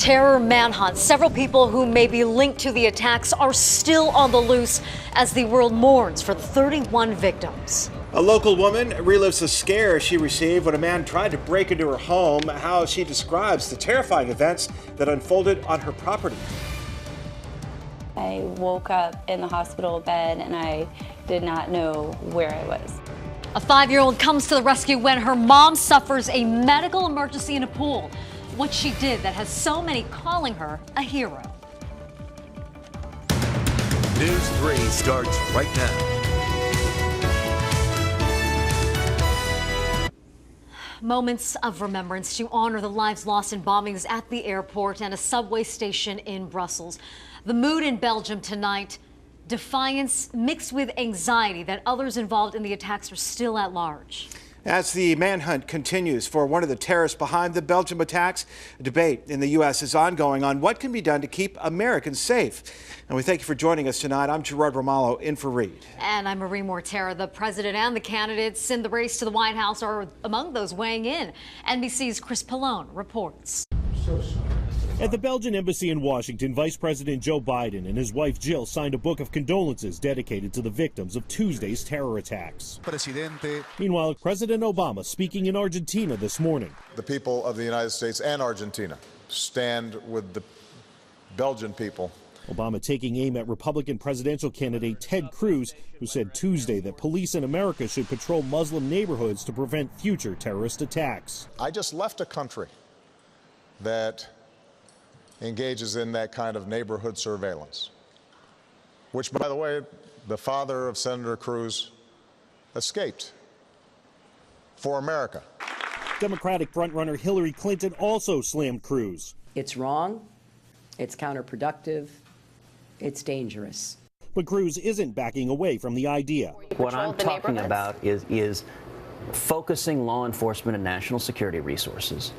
terror manhunt. Several people who may be linked to the attacks are still on the loose as the world mourns for the 31 victims. A local woman relives the scare she received when a man tried to break into her home, how she describes the terrifying events that unfolded on her property. I woke up in the hospital bed and I did not know where I was. A 5-year-old comes to the rescue when her mom suffers a medical emergency in a pool. What she did that has so many calling her a hero. News 3 starts right now. Moments of remembrance to honor the lives lost in bombings at the airport and a subway station in Brussels. The mood in Belgium tonight, defiance mixed with anxiety that others involved in the attacks are still at large. As the manhunt continues for one of the terrorists behind the Belgium attacks, a debate in the U.S. is ongoing on what can be done to keep Americans safe. And we thank you for joining us tonight. I'm Gerard Romalo in for Reed. And I'm Marie Mortera. The president and the candidates in the race to the White House are among those weighing in. NBC's Chris Pallone reports. At the Belgian embassy in Washington, Vice President Joe Biden and his wife Jill signed a book of condolences dedicated to the victims of Tuesday's terror attacks. Meanwhile, President Obama speaking in Argentina this morning. The people of the United States and Argentina stand with the Belgian people. Obama taking aim at Republican presidential candidate Ted Cruz, who said Tuesday that police in America should patrol Muslim neighborhoods to prevent future terrorist attacks. I just left a country that engages in that kind of neighborhood surveillance, which, by the way, the father of Senator Cruz escaped for America. Democratic frontrunner Hillary Clinton also slammed Cruz. It's wrong, it's counterproductive, it's dangerous. But Cruz isn't backing away from the idea. What I'm talking about is focusing law enforcement and national security resources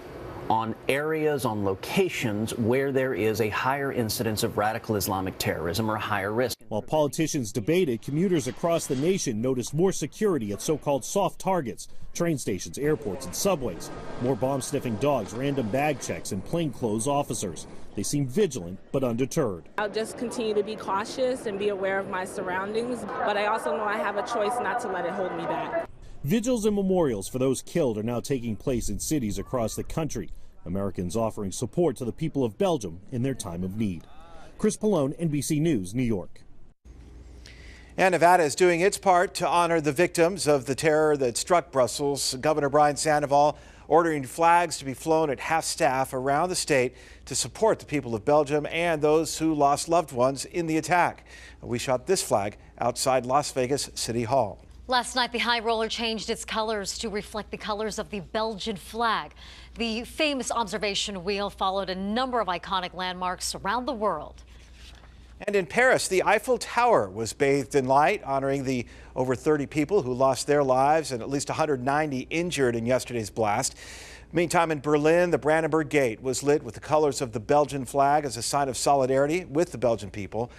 on areas, on locations where there is a higher incidence of radical Islamic terrorism or a higher risk. While politicians debated, commuters across the nation noticed more security at so-called soft targets, train stations, airports, and subways. More bomb-sniffing dogs, random bag checks, and plainclothes officers. They seem vigilant but undeterred. I'll just continue to be cautious and be aware of my surroundings, but I also know I have a choice not to let it hold me back. Vigils and memorials for those killed are now taking place in cities across the country. Americans offering support to the people of Belgium in their time of need. Chris Pallone, NBC News, New York. And Nevada is doing its part to honor the victims of the terror that struck Brussels. Governor Brian Sandoval ordering flags to be flown at half-staff around the state to support the people of Belgium and those who lost loved ones in the attack. We shot this flag outside Las Vegas City Hall. Last night, the high roller changed its colors to reflect the colors of the Belgian flag. The famous observation wheel followed a number of iconic landmarks around the world. And in Paris, the Eiffel Tower was bathed in light, honoring the over 30 people who lost their lives and at least 190 injured in yesterday's blast. Meantime, in Berlin, the Brandenburg Gate was lit with the colors of the Belgian flag as a sign of solidarity with the Belgian people.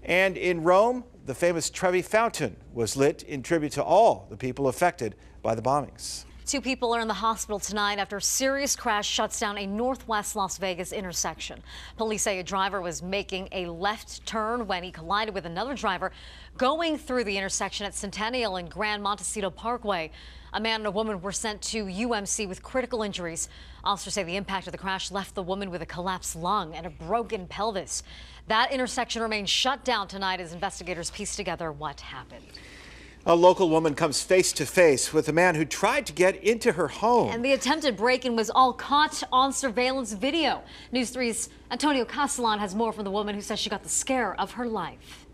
And in Rome, the famous Trevi Fountain was lit in tribute to all the people affected by the bombings. 2 people are in the hospital tonight after a serious crash shuts down a northwest Las Vegas intersection. Police say a driver was making a left turn when he collided with another driver going through the intersection at Centennial and Grand Montecito Parkway. A man and a woman were sent to UMC with critical injuries. Officers say the impact of the crash left the woman with a collapsed lung and a broken pelvis. That intersection remains shut down tonight as investigators piece together what happened. A local woman comes face to face with a man who tried to get into her home. And the attempted break-in was all caught on surveillance video. News 3's Antonio Castellan has more from the woman who says she got the scare of her life.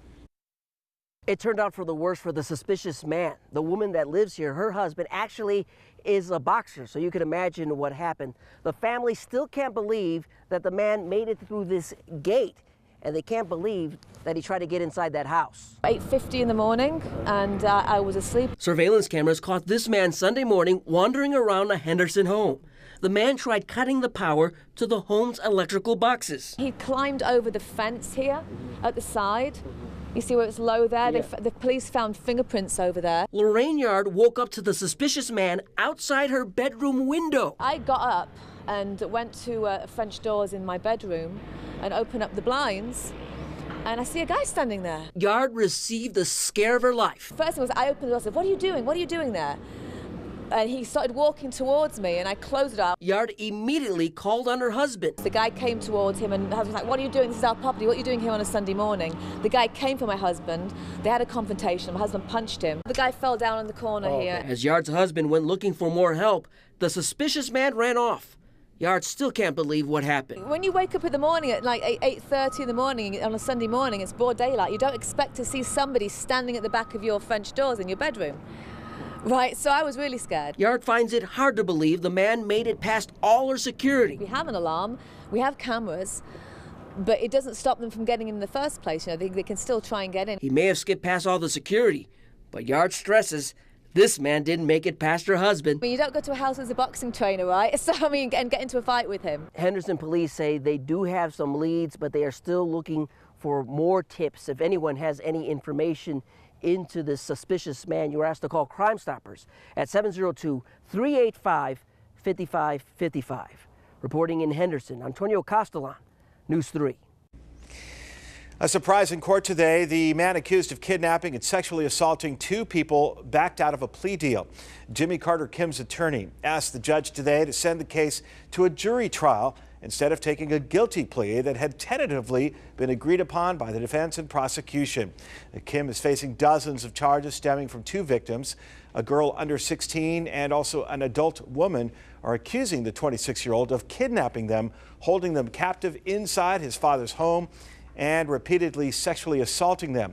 It turned out for the worse for the suspicious man. The woman that lives here, her husband, actually is a boxer, so you can imagine what happened. The family still can't believe that the man made it through this gate, and they can't believe that he tried to get inside that house. 8:50 in the morning, and I was asleep. Surveillance cameras caught this man Sunday morning wandering around a Henderson home. The man tried cutting the power to the home's electrical boxes. He climbed over the fence here at the side. You see where it's low there? Yeah. The police found fingerprints over there. Lorraine Yard woke up to the suspicious man outside her bedroom window. I got up and went to French doors in my bedroom and opened up the blinds, and I see a guy standing there. Yard received the scare of her life. First thing was, I opened the door and said, "What are you doing? What are you doing there?" And he started walking towards me, and I closed it up. Yard immediately called on her husband. The guy came towards him, and the husband was like, "What are you doing? This is our property. What are you doing here on a Sunday morning?" The guy came for my husband. They had a confrontation. My husband punched him. The guy fell down in the corner here. As Yard's husband went looking for more help, the suspicious man ran off. Yard still can't believe what happened. When you wake up in the morning at like 8:30 in the morning on a Sunday morning, it's broad daylight. You don't expect to see somebody standing at the back of your French doors in your bedroom. Right, so I was really scared. Yard finds it hard to believe the man made it past all her security. We have an alarm, we have cameras, but it doesn't stop them from getting in the first place. You know, they can still try and get in. He may have skipped past all the security, but Yard stresses this man didn't make it past her husband. I mean, you don't go to a house as a boxing trainer, right? So, I mean, and get into a fight with him. Henderson police say they do have some leads, but they are still looking for more tips. If anyone has any information into this suspicious man, you are asked to call Crime Stoppers at 702-385-5555. Reporting in Henderson, Antonio Castellan, News 3. A surprise in court today. The man accused of kidnapping and sexually assaulting 2 people backed out of a plea deal. Jimmy Carter Kim's attorney asked the judge today to send the case to a jury trial instead of taking a guilty plea that had tentatively been agreed upon by the defense and prosecution. Kim is facing dozens of charges stemming from 2 victims. A girl under 16 and also an adult woman are accusing the 26-year-old of kidnapping them, holding them captive inside his father's home, and repeatedly sexually assaulting them.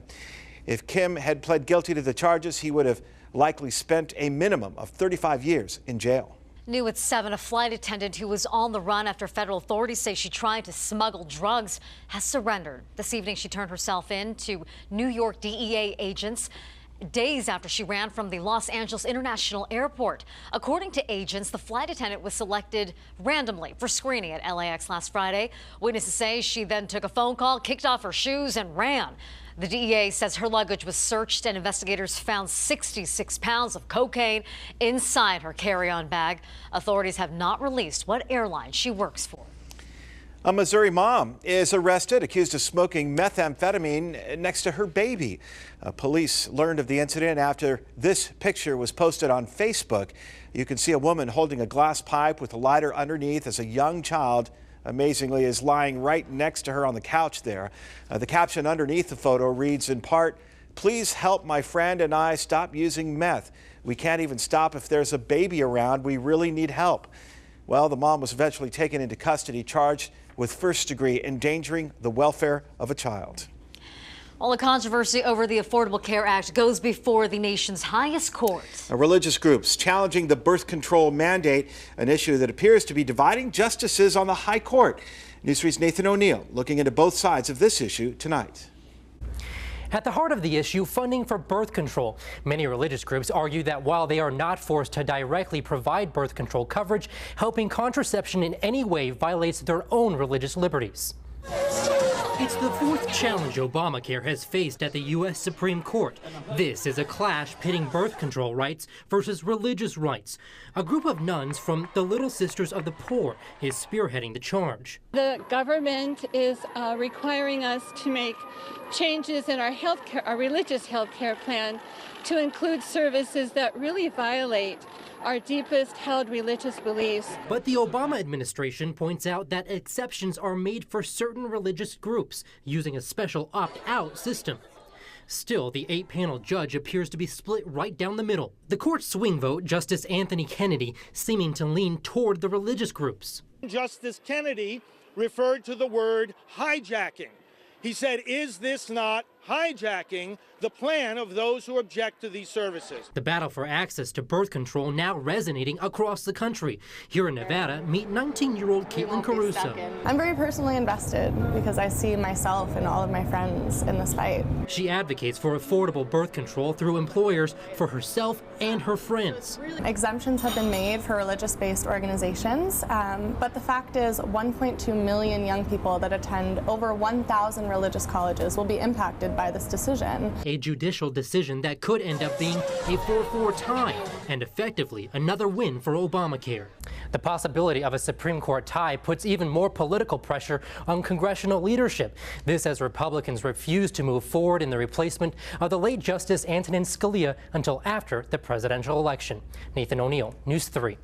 If Kim had pled guilty to the charges, he would have likely spent a minimum of 35 years in jail. New at 7, a flight attendant who was on the run after federal authorities say she tried to smuggle drugs has surrendered. This evening, she turned herself in to New York DEA agents days after she ran from the Los Angeles International Airport. According to agents, the flight attendant was selected randomly for screening at LAX last Friday. Witnesses say she then took a phone call, kicked off her shoes, and ran. The DEA says her luggage was searched and investigators found 66 pounds of cocaine inside her carry-on bag. Authorities have not released what airline she works for. A Missouri mom is arrested, accused of smoking methamphetamine next to her baby. Police learned of the incident after this picture was posted on Facebook. You can see a woman holding a glass pipe with a lighter underneath as a young child, amazingly, is lying right next to her on the couch there. The caption underneath the photo reads in part, "Please help my friend and I stop using meth. We can't even stop if there's a baby around. We really need help." Well, the mom was eventually taken into custody, charged with first-degree endangering the welfare of a child. Well, the controversy over the Affordable Care Act goes before the nation's highest court. Religious groups challenging the birth control mandate, an issue that appears to be dividing justices on the high court. News 3's Nathan O'Neill looking into both sides of this issue tonight. At the heart of the issue, funding for birth control. Many religious groups argue that while they are not forced to directly provide birth control coverage, helping contraception in any way violates their own religious liberties. It's the 4th challenge Obamacare has faced at the U.S. Supreme Court. This is a clash pitting birth control rights versus religious rights. A group of nuns from the Little Sisters of the Poor is spearheading the charge. The government is requiring us to make changes in our religious health care plan to include services that really violate our deepest held religious beliefs. But the Obama administration points out that exceptions are made for certain religious groups using a special opt-out system. Still, the 8-panel judge appears to be split right down the middle. The court's swing vote, Justice Anthony Kennedy, seeming to lean toward the religious groups. Justice Kennedy referred to the word hijacking. He said, is this not hijacking the plan of those who object to these services? The battle for access to birth control now resonating across the country. Here in Nevada, meet 19-year-old Caitlin Caruso. I'm very personally invested because I see myself and all of my friends in this fight. She advocates for affordable birth control through employers for herself and her friends. Exemptions have been made for religious-based organizations, but the fact is 1.2 million young people that attend over 1,000 religious colleges will be impacted devastated by this decision. A judicial decision that could end up being a 4-4 tie and effectively another win for Obamacare. The possibility of a Supreme Court tie puts even more political pressure on congressional leadership. This as Republicans refuse to move forward in the replacement of the late Justice Antonin Scalia until after the presidential election. Nathan O'Neill, News 3.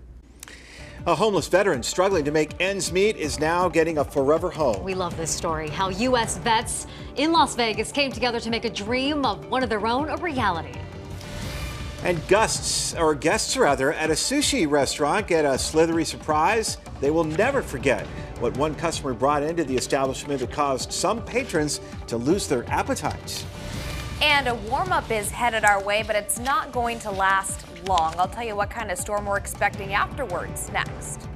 A homeless veteran struggling to make ends meet is now getting a forever home. We love this story, how U.S. vets in Las Vegas came together to make a dream of one of their own a reality. And guests at a sushi restaurant get a slithery surprise they will never forget. What one customer brought into the establishment that caused some patrons to lose their appetites. And a warm-up is headed our way, but it's not going to last long. I'll tell you what kind of storm we're expecting afterwards next.